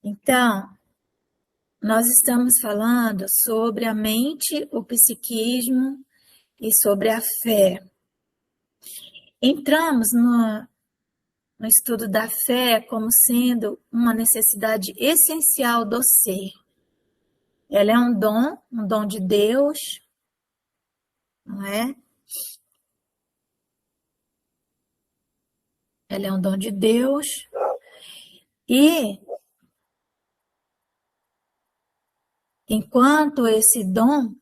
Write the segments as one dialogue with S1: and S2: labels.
S1: Então, nós estamos falando sobre a mente, o psiquismo e sobre a fé. Entramos no estudo da fé como sendo uma necessidade essencial do ser. Ela é um dom de Deus, não é? Ela é um dom de Deus e enquanto esse dom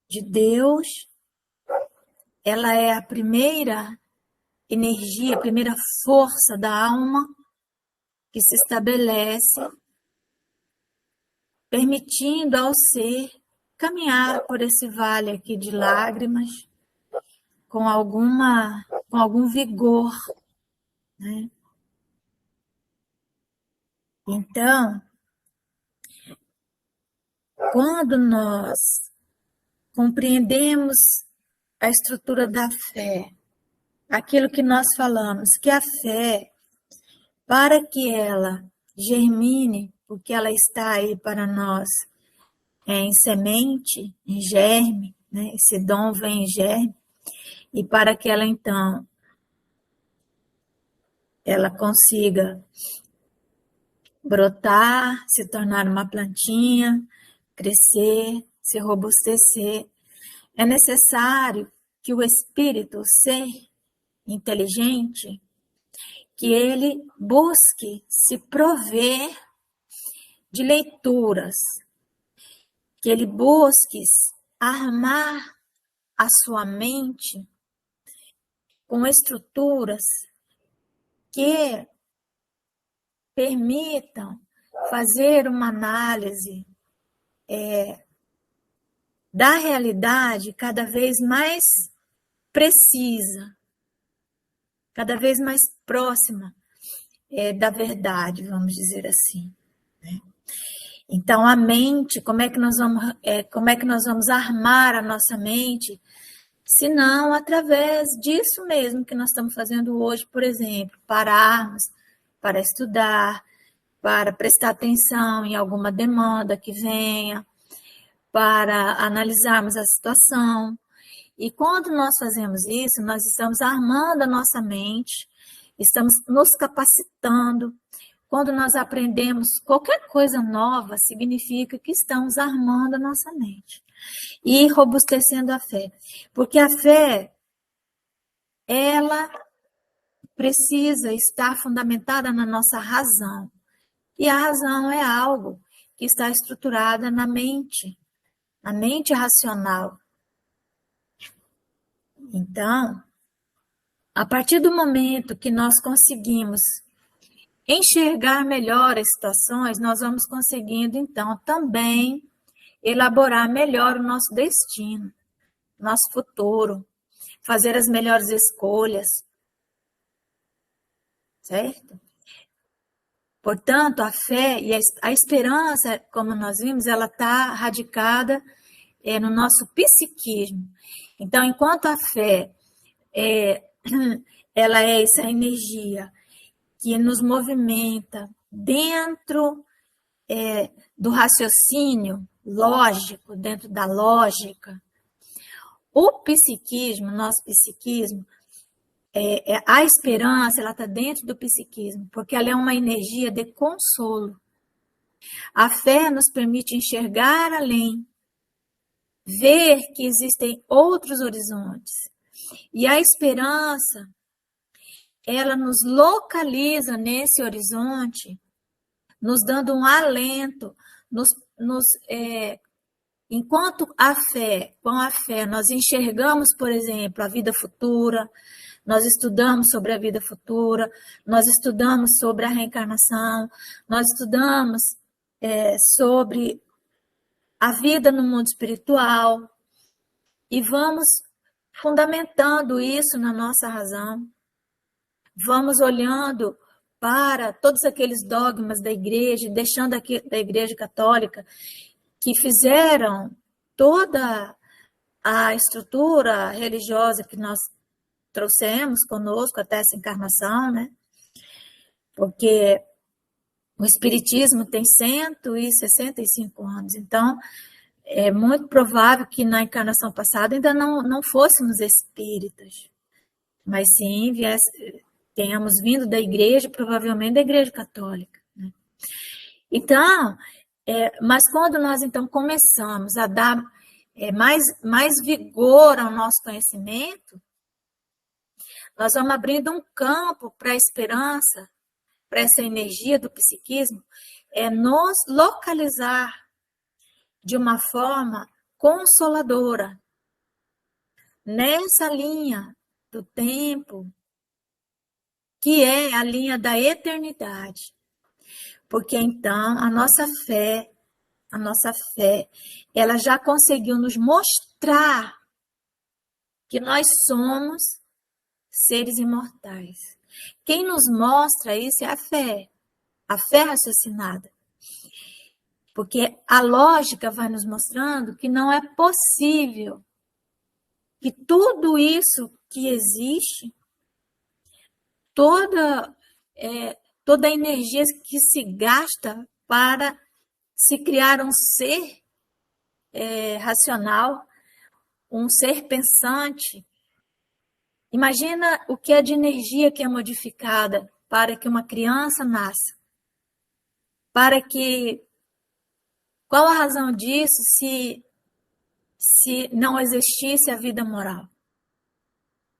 S1: de Deus, ela é a primeira energia, a primeira força da alma que se estabelece, permitindo ao ser caminhar por esse vale aqui de lágrimas com algum vigor, né? Então, quando nós compreendemos a estrutura da fé, aquilo que nós falamos, que a fé, para que ela germine, porque ela está aí para nós em semente, em germe, né? Esse dom vem em germe, e para que ela então ela consiga brotar, se tornar uma plantinha, crescer, se robustecer, é necessário que o espírito, o ser inteligente, que ele busque se prover de leituras, que ele busque armar a sua mente com estruturas que permitam fazer uma análise da realidade cada vez mais precisa, cada vez mais próxima da verdade, vamos dizer assim. Né? Então, a mente, como é que nós vamos armar a nossa mente, se não através disso mesmo que nós estamos fazendo hoje, por exemplo, pararmos para estudar, para prestar atenção em alguma demanda que venha, para analisarmos a situação. E quando nós fazemos isso, nós estamos armando a nossa mente, estamos nos capacitando. Quando nós aprendemos qualquer coisa nova, significa que estamos armando a nossa mente e robustecendo a fé. Porque a fé, ela precisa estar fundamentada na nossa razão. E a razão é algo que está estruturada na mente racional. Então, a partir do momento que nós conseguimos enxergar melhor as situações, nós vamos conseguindo, então, também elaborar melhor o nosso destino, nosso futuro, fazer as melhores escolhas, certo? Portanto, a fé e a esperança, como nós vimos, ela está radicada no nosso psiquismo. Então, enquanto a fé ela é essa energia que nos movimenta dentro do raciocínio lógico, dentro da lógica, o psiquismo, nosso psiquismo, a esperança, ela está dentro do psiquismo, porque ela é uma energia de consolo. A fé nos permite enxergar além, ver que existem outros horizontes. E a esperança, ela nos localiza nesse horizonte, nos dando um alento, enquanto com a fé, nós enxergamos, por exemplo, a vida futura, nós estudamos sobre a vida futura, nós estudamos sobre a reencarnação, nós estudamos sobre a vida no mundo espiritual e vamos fundamentando isso na nossa razão, vamos olhando para todos aqueles dogmas da igreja, deixando aqui da igreja católica, que fizeram toda a estrutura religiosa que nós trouxemos conosco até essa encarnação, né? Porque O Espiritismo tem 165 anos, então é muito provável que na encarnação passada ainda não fôssemos espíritas, mas sim tenhamos vindo da igreja, provavelmente da Igreja Católica, né? Então, mas quando nós então começamos a dar mais vigor ao nosso conhecimento, nós vamos abrindo um campo para a esperança, para essa energia do psiquismo, nos localizar de uma forma consoladora nessa linha do tempo, que é a linha da eternidade. Porque então a nossa fé, ela já conseguiu nos mostrar que nós somos seres imortais. Quem nos mostra isso é a fé raciocinada. Porque a lógica vai nos mostrando que não é possível que tudo isso que existe, toda a energia que se gasta para se criar um ser racional, um ser pensante. Imagina o que é de energia que é modificada para que uma criança nasça. Qual a razão disso se não existisse a vida moral?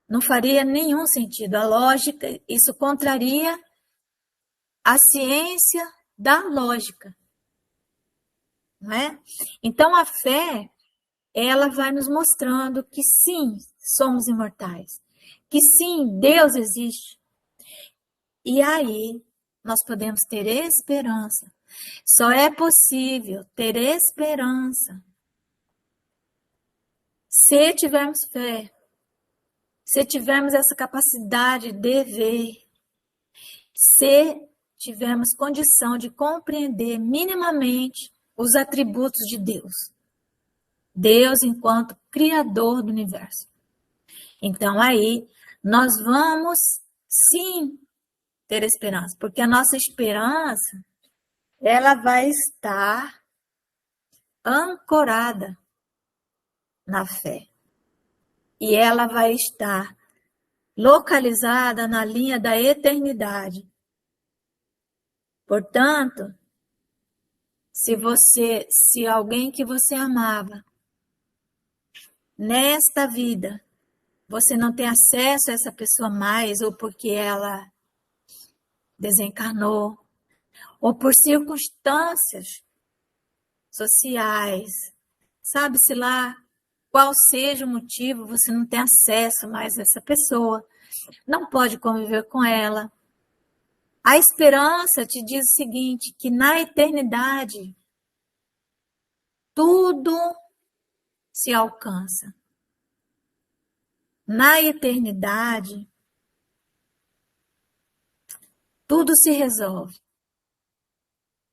S1: Não faria nenhum sentido. A lógica, isso contraria a ciência da lógica, não é? Então, a fé, ela vai nos mostrando que sim, somos imortais, que sim, Deus existe. E aí, nós podemos ter esperança. Só é possível ter esperança se tivermos fé, se tivermos essa capacidade de ver, se tivermos condição de compreender minimamente os atributos de Deus. Deus enquanto Criador do universo. Então, aí, nós vamos, sim, ter esperança, porque a nossa esperança, ela vai estar ancorada na fé. E ela vai estar localizada na linha da eternidade. Portanto, se alguém que você amava, nesta vida, você não tem acesso a essa pessoa mais, ou porque ela desencarnou, ou por circunstâncias sociais, sabe-se lá qual seja o motivo, você não tem acesso mais a essa pessoa, não pode conviver com ela. A esperança te diz o seguinte, que na eternidade, tudo se alcança. Na eternidade, tudo se resolve,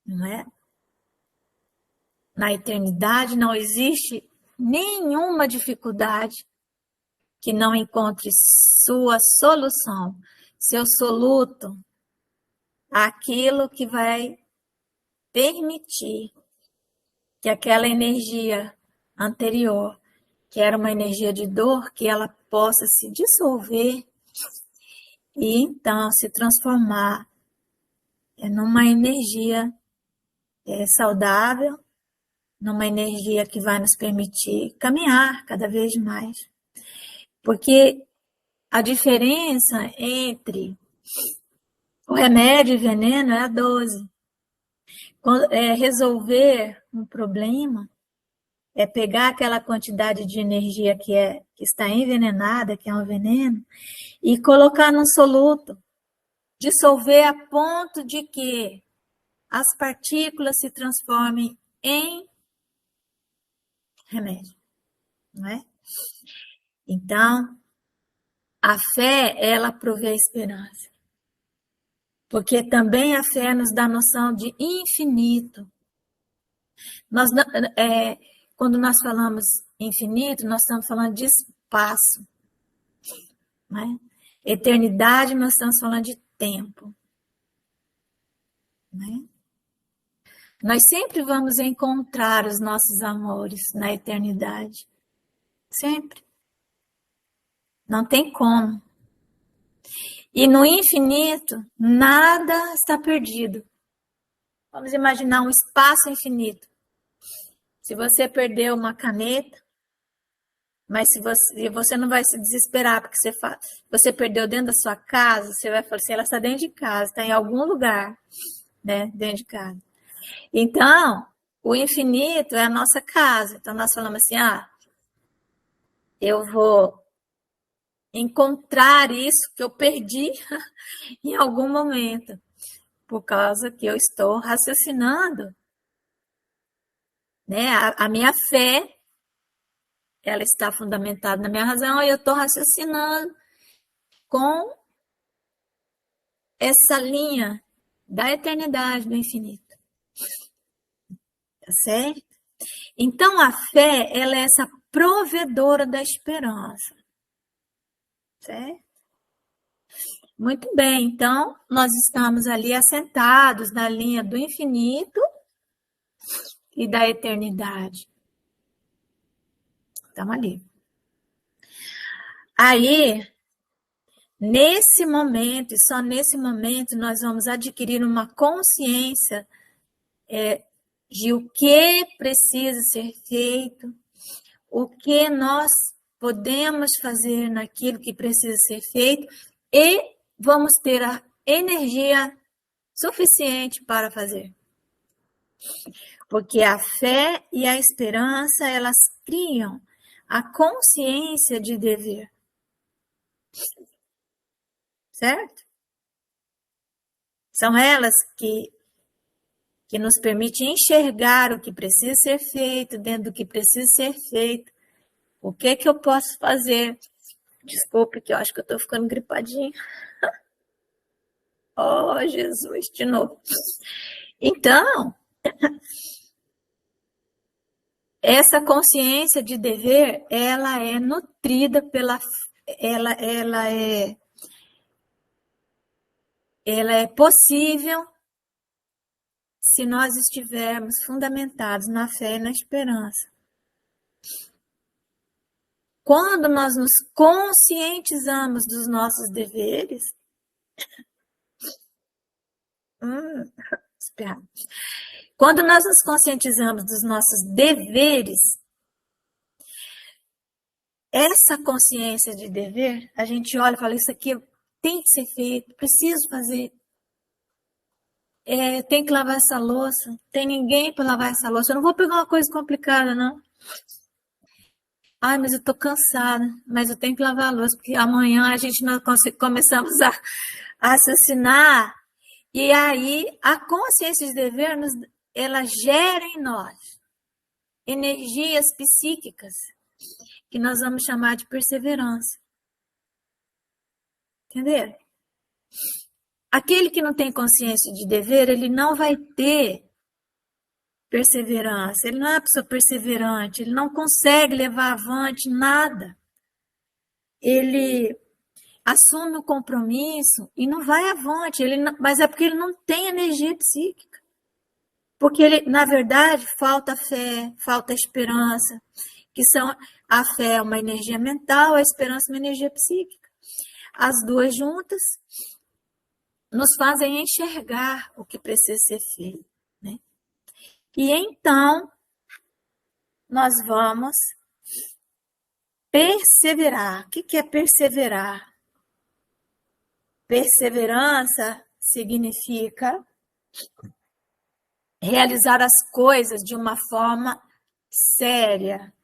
S1: não é? Na eternidade não existe nenhuma dificuldade que não encontre sua solução, seu soluto, aquilo que vai permitir que aquela energia anterior, que era uma energia de dor, que ela possa se dissolver e então se transformar numa energia saudável, numa energia que vai nos permitir caminhar cada vez mais. Porque a diferença entre o remédio e o veneno é a dose. Resolver um problema é pegar aquela quantidade de energia que está envenenada, que é um veneno, e colocar num soluto, dissolver a ponto de que as partículas se transformem em remédio, não é? Então, a fé, ela provê a esperança. Porque também a fé nos dá noção de infinito. Quando nós falamos infinito, nós estamos falando de espaço. Não é? Eternidade, nós estamos falando de tempo. Não é? Nós sempre vamos encontrar os nossos amores na eternidade. Sempre. Não tem como. E no infinito, nada está perdido. Vamos imaginar um espaço infinito. Se você perdeu uma caneta, mas se você não vai se desesperar, porque você perdeu dentro da sua casa, você vai falar assim, ela está dentro de casa, está em algum lugar, né, dentro de casa. Então, o infinito é a nossa casa. Então, nós falamos assim, eu vou encontrar isso que eu perdi em algum momento, por causa que eu estou raciocinando, né? A minha fé, ela está fundamentada na minha razão e eu estou raciocinando com essa linha da eternidade, do infinito. Tá certo? Então, a fé, ela é essa provedora da esperança. Certo? Muito bem, então, nós estamos ali assentados na linha do infinito e da eternidade. Estamos ali. Aí, nesse momento, e só nesse momento, nós vamos adquirir uma consciência de o que precisa ser feito, o que nós podemos fazer naquilo que precisa ser feito e vamos ter a energia suficiente para fazer. Porque a fé e a esperança, elas criam a consciência de dever. Certo? São elas que nos permitem enxergar o que precisa ser feito, dentro do que precisa ser feito. O que eu posso fazer? Desculpe, que eu acho que eu estou ficando gripadinha. Oh, Jesus, de novo. Então, essa consciência de dever, ela é nutrida pela... Ela é possível se nós estivermos fundamentados na fé e na esperança. Quando nós nos conscientizamos dos nossos deveres, quando nós nos conscientizamos dos nossos deveres, essa consciência de dever, a gente olha e fala, isso aqui tem que ser feito, preciso fazer. Tem que lavar essa louça, tem ninguém para lavar essa louça, eu não vou pegar uma coisa complicada, não. Ai, mas eu estou cansada, mas eu tenho que lavar a louça, porque amanhã a gente não começamos a raciocinar, e aí a consciência de dever, ela gera em nós energias psíquicas, que nós vamos chamar de perseverança. Entendeu? Aquele que não tem consciência de dever, ele não vai ter perseverança, ele não é uma pessoa perseverante, ele não consegue levar avante nada. Ele assume o compromisso e não vai avante, mas é porque ele não tem energia psíquica. Porque ele, na verdade, falta fé, falta esperança, a fé é uma energia mental, a esperança é uma energia psíquica. As duas juntas nos fazem enxergar o que precisa ser feito, né? E então, nós vamos perseverar. O que é perseverar? Perseverança significa realizar as coisas de uma forma séria.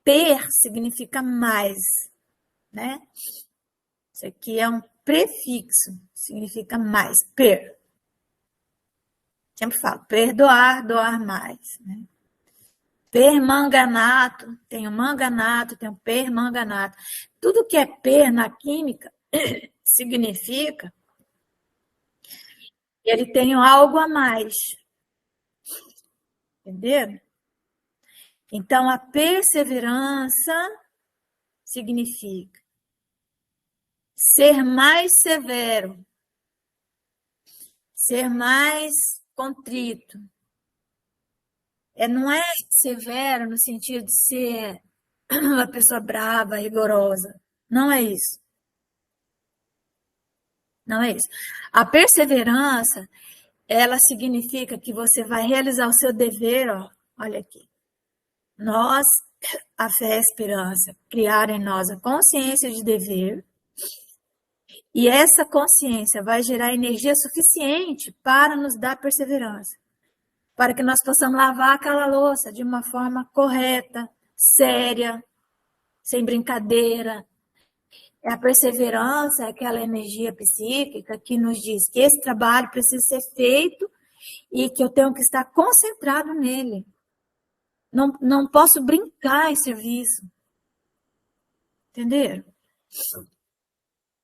S1: Per significa mais, né? Isso aqui é um prefixo, significa mais, per. Sempre falo, perdoar, doar mais, né? Permanganato, tem o manganato, tem o permanganato. Tudo que é per na química significa que ele tem algo a mais. Entendeu? Então, a perseverança significa ser mais severo ser mais contrito. Não é severo no sentido de ser uma pessoa brava, rigorosa. Não é isso. Não é isso. A perseverança, ela significa que você vai realizar o seu dever, ó, olha aqui. Nós, a fé e a esperança, criar em nós a consciência de dever, e essa consciência vai gerar energia suficiente para nos dar perseverança, para que nós possamos lavar aquela louça de uma forma correta, séria, sem brincadeira. A perseverança é aquela energia psíquica que nos diz que esse trabalho precisa ser feito e que eu tenho que estar concentrado nele. Não posso brincar em serviço. Entenderam?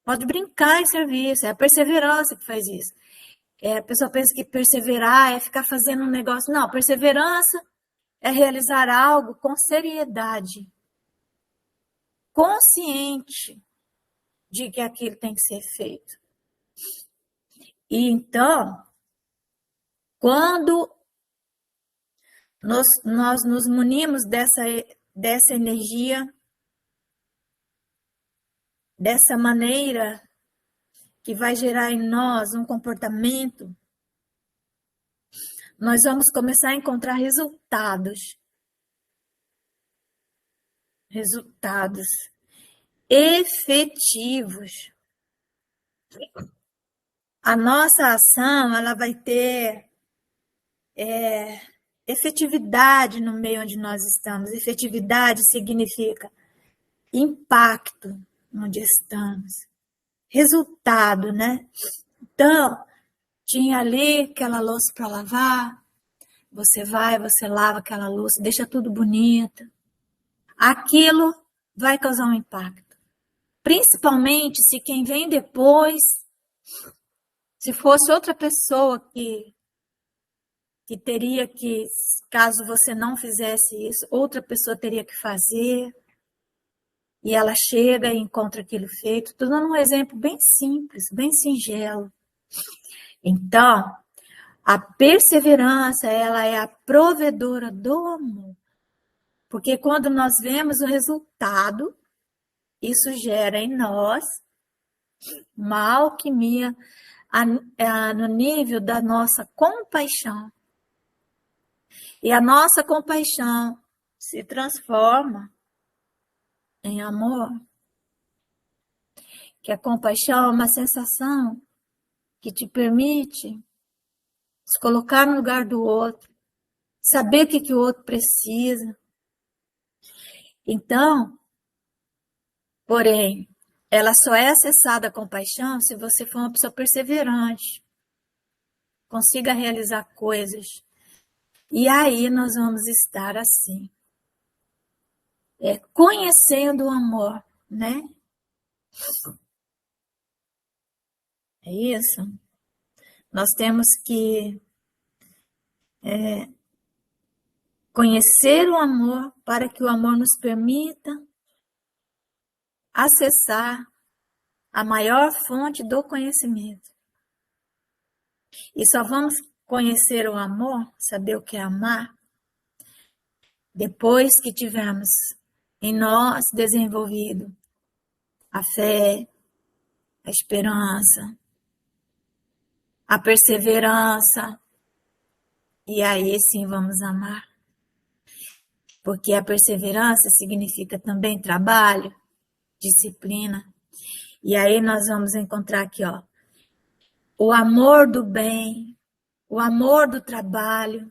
S1: Pode brincar em serviço. É a perseverança que faz isso. A pessoa pensa que perseverar é ficar fazendo um negócio. Não, perseverança é realizar algo com seriedade. Consciente de que aquilo tem que ser feito. E então, quando nós nos munimos dessa energia, dessa maneira que vai gerar em nós um comportamento, nós vamos começar a encontrar resultados. Resultados efetivos. A nossa ação, ela vai ter efetividade no meio onde nós estamos. Efetividade significa impacto onde estamos. Resultado, né? Então, tinha ali aquela louça para lavar, você vai, você lava aquela louça, deixa tudo bonito. Aquilo vai causar um impacto. Principalmente se quem vem depois, se fosse outra pessoa que teria que, caso você não fizesse isso, outra pessoa teria que fazer, e ela chega e encontra aquilo feito. Estou dando um exemplo bem simples, bem singelo. Então, a perseverança, ela é a provedora do amor. Porque quando nós vemos o resultado, isso gera em nós uma alquimia no nível da nossa compaixão. E a nossa compaixão se transforma em amor. Que a compaixão é uma sensação que te permite se colocar no lugar do outro, saber o que o outro precisa. Então, porém, ela só é acessada a compaixão se você for uma pessoa perseverante, consiga realizar coisas. E aí nós vamos estar assim, conhecendo o amor, né? É isso. Nós temos que conhecer o amor para que o amor nos permita acessar a maior fonte do conhecimento. E só vamos conhecer o amor, saber o que é amar, depois que tivermos em nós desenvolvido a fé, a esperança, a perseverança, e aí sim vamos amar. Porque a perseverança significa também trabalho, disciplina. E aí nós vamos encontrar aqui, ó, o amor do bem, o amor do trabalho,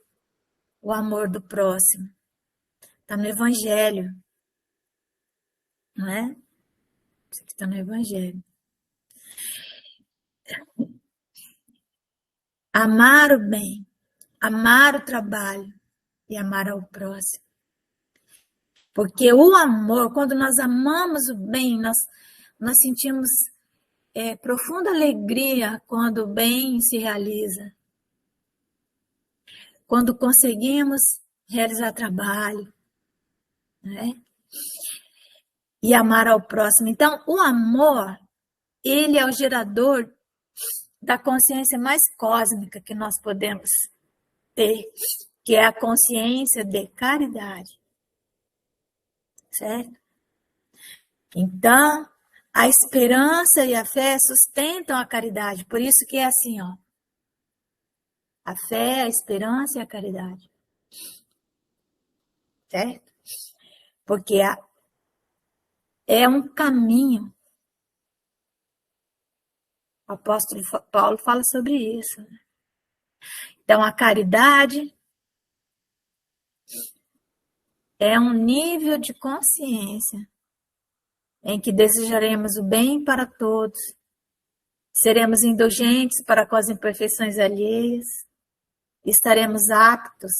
S1: o amor do próximo. Está no Evangelho, não é? Isso aqui está no Evangelho. Amar o bem, amar o trabalho e amar ao próximo. Porque o amor, quando nós amamos o bem, nós sentimos profunda alegria quando o bem se realiza. Quando conseguimos realizar trabalho, né? E amar ao próximo. Então, o amor, ele é o gerador da consciência mais cósmica que nós podemos ter, que é a consciência de caridade, certo? Então, a esperança e a fé sustentam a caridade, por isso que é assim, ó. A fé, a esperança e a caridade, certo? Porque é um caminho. O apóstolo Paulo fala sobre isso. Então, a caridade é um nível de consciência em que desejaremos o bem para todos, seremos indulgentes para com as imperfeições alheias, estaremos aptos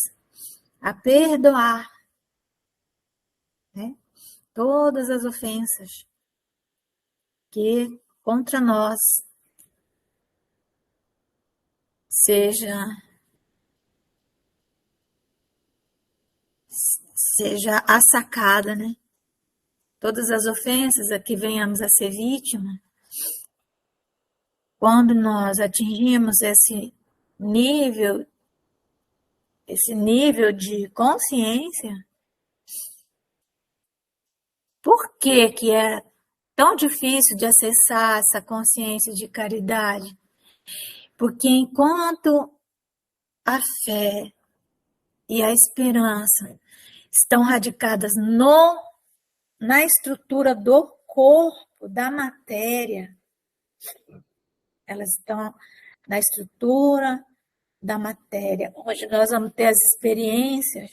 S1: a perdoar, né, todas as ofensas que contra nós seja assacada, né? Todas as ofensas a que venhamos a ser vítima, quando nós atingimos nível, esse nível de consciência, por que é tão difícil de acessar essa consciência de caridade? Porque enquanto a fé e a esperança estão radicadas na estrutura do corpo, da matéria, elas estão na estrutura da matéria. Hoje nós vamos ter as experiências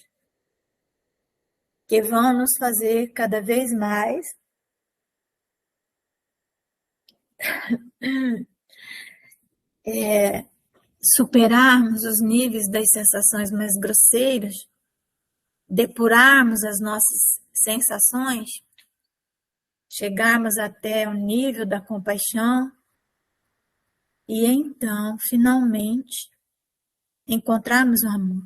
S1: que vão nos fazer cada vez mais superarmos os níveis das sensações mais grosseiras, depurarmos as nossas sensações, chegarmos até o nível da compaixão e então, finalmente, encontrarmos o amor.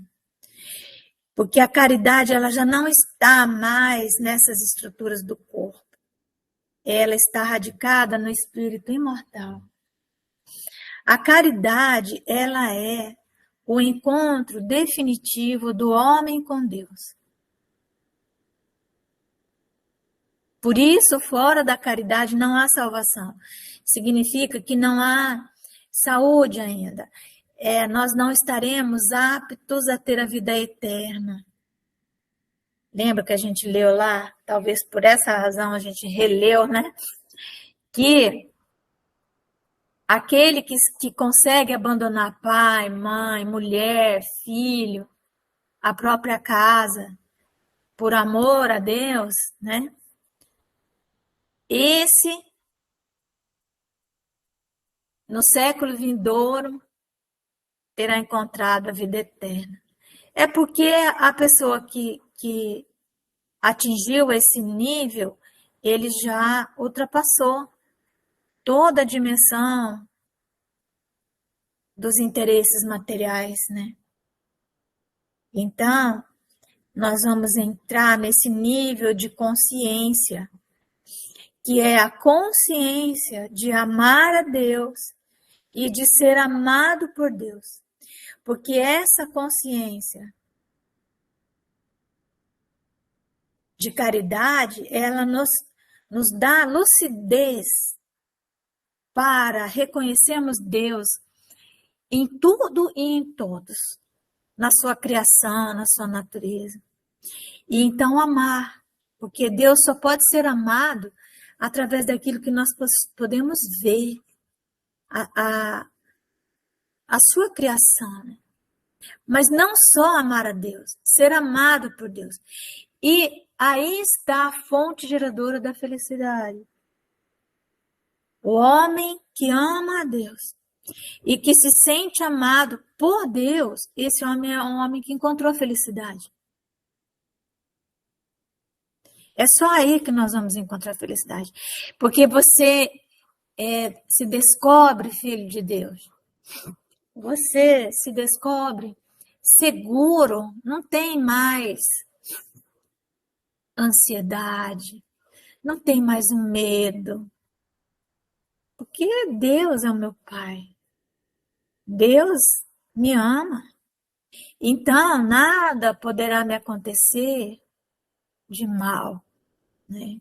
S1: Porque a caridade ela já não está mais nessas estruturas do corpo. Ela está radicada no espírito imortal. A caridade, ela é o encontro definitivo do homem com Deus. Por isso, fora da caridade não há salvação. Significa que não há saúde ainda. Nós não estaremos aptos a ter a vida eterna. Lembra que a gente leu lá? Talvez por essa razão a gente releu, né? Que aquele que consegue abandonar pai, mãe, mulher, filho, a própria casa, por amor a Deus, né? Esse, no século vindouro, terá encontrado a vida eterna. É porque a pessoa que atingiu esse nível, ele já ultrapassou toda a dimensão dos interesses materiais, né? Então, nós vamos entrar nesse nível de consciência, que é a consciência de amar a Deus e de ser amado por Deus. Porque essa consciência de caridade, ela nos dá lucidez para reconhecermos Deus em tudo e em todos, na sua criação, na sua natureza. E então amar, porque Deus só pode ser amado através daquilo que nós podemos ver, a sua criação. Né? Mas não só amar a Deus, ser amado por Deus. E aí está a fonte geradora da felicidade. O homem que ama a Deus e que se sente amado por Deus, esse homem é um homem que encontrou felicidade. É só aí que nós vamos encontrar felicidade. Porque você se descobre filho de Deus. Você se descobre seguro, não tem mais ansiedade, não tem mais medo. Porque Deus é o meu Pai. Deus me ama. Então, nada poderá me acontecer de mal, né?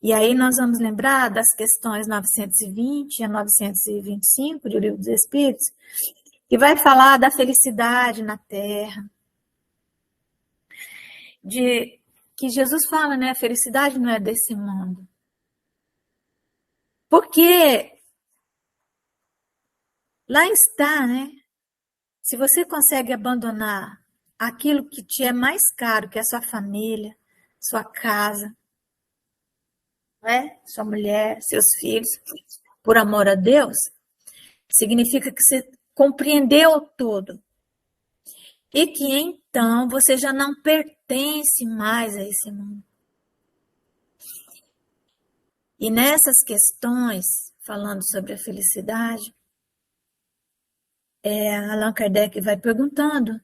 S1: E aí nós vamos lembrar das questões 920 a 925 do Livro dos Espíritos, que vai falar da felicidade na Terra, de que Jesus fala, né? A felicidade não é desse mundo. Porque lá está, né? Se você consegue abandonar aquilo que te é mais caro, que é a sua família, sua casa, né? Sua mulher, seus filhos, por amor a Deus, significa que você compreendeu tudo. E que então você já não pertence mais a esse mundo. E nessas questões, falando sobre a felicidade, Allan Kardec vai perguntando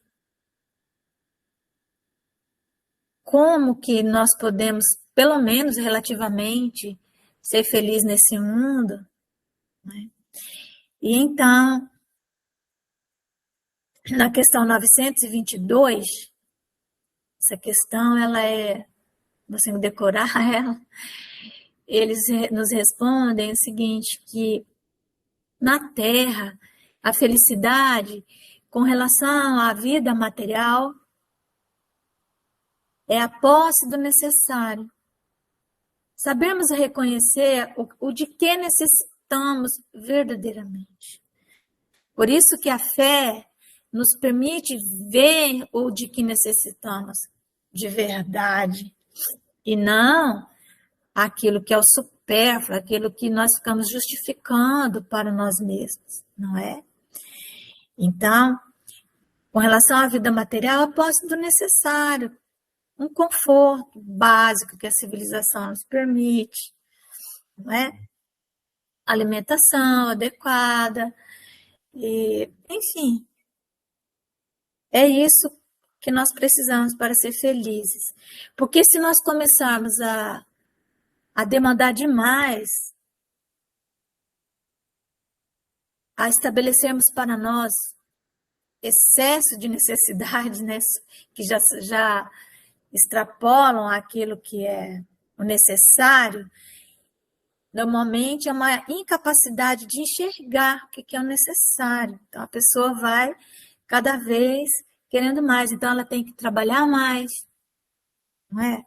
S1: como que nós podemos, pelo menos relativamente, ser felizes nesse mundo, né? E então, na questão 922, essa questão, ela é, você decorar ela, eles nos respondem o seguinte, que na Terra, a felicidade com relação à vida material é a posse do necessário. Sabemos reconhecer o de que necessitamos verdadeiramente. Por isso que a fé nos permite ver o de que necessitamos de verdade e não aquilo que é o supérfluo, aquilo que nós ficamos justificando para nós mesmos, não é? Então, com relação à vida material, a posse do necessário, um conforto básico que a civilização nos permite, não é? Alimentação adequada, e, enfim, é isso que nós precisamos para ser felizes. Porque se nós começarmos a demandar demais, a estabelecermos para nós excesso de necessidades, né, que já extrapolam aquilo que é o necessário, normalmente é uma incapacidade de enxergar o que é o necessário. Então, a pessoa vai cada vez querendo mais. Então, ela tem que trabalhar mais, não é?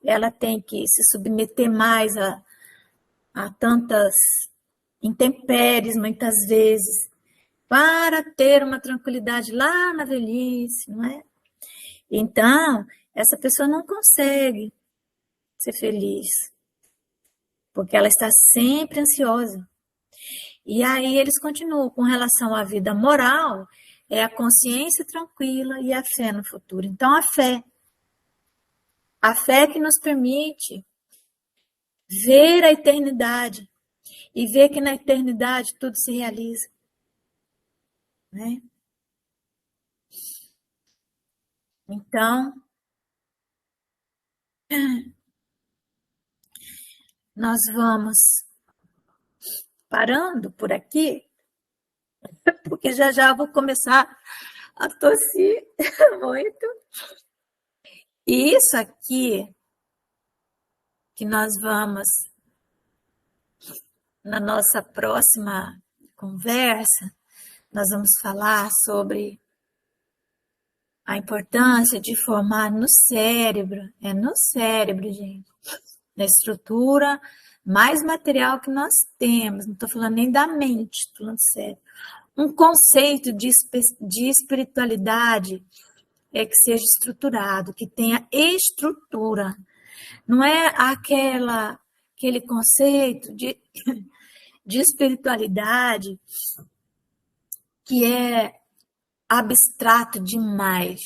S1: Ela tem que se submeter mais a tantas intempéries, muitas vezes, para ter uma tranquilidade lá na velhice, não é? Então, essa pessoa não consegue ser feliz, porque ela está sempre ansiosa. E aí eles continuam com relação à vida moral, é a consciência tranquila e a fé no futuro. Então, a fé que nos permite ver a eternidade e ver que na eternidade tudo se realiza, né? Então, nós vamos parando por aqui, porque já já vou começar a tossir muito. E isso aqui que nós vamos, na nossa próxima conversa, nós vamos falar sobre a importância de formar no cérebro, gente, na estrutura mais material que nós temos, não estou falando nem da mente, estou falando do cérebro. Um conceito de espiritualidade que seja estruturado, que tenha estrutura. Não é aquele conceito de espiritualidade que é abstrato demais,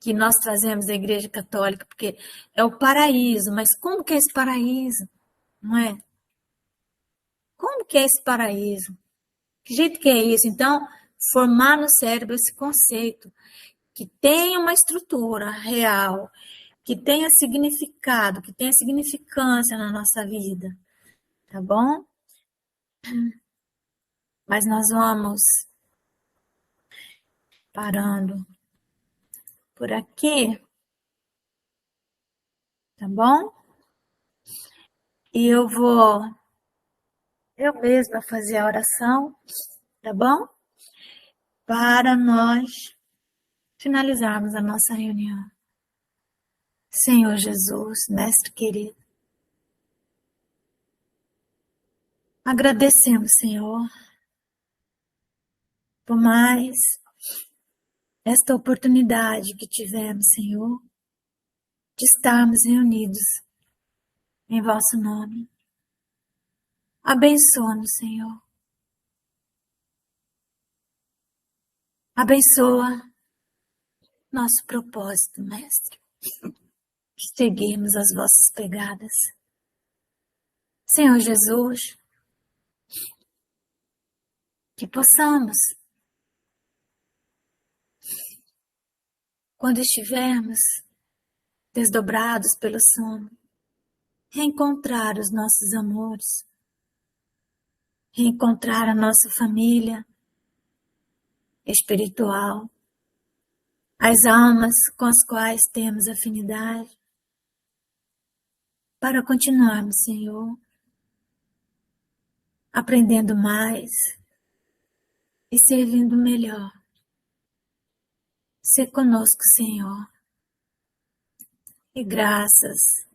S1: que nós trazemos da Igreja Católica, porque é o paraíso. Mas como que é esse paraíso? Não é? Como que é esse paraíso? Que jeito que é isso? Então, formar no cérebro esse conceito, que tenha uma estrutura real, que tenha significado, que tenha significância na nossa vida, tá bom? Mas nós vamos parando por aqui, tá bom? E eu mesma fazer a oração, tá bom? Para nós finalizarmos a nossa reunião. Senhor Jesus, Mestre querido, agradecemos, Senhor, por mais esta oportunidade que tivemos, Senhor, de estarmos reunidos em vosso nome. Abençoa-nos, Senhor. Abençoa nosso propósito, Mestre, de seguirmos as vossas pegadas. Senhor Jesus, que possamos, quando estivermos desdobrados pelo sono, reencontrar os nossos amores, reencontrar a nossa família espiritual, as almas com as quais temos afinidade, para continuarmos, Senhor, aprendendo mais e servindo melhor. Se conosco, Senhor, e graças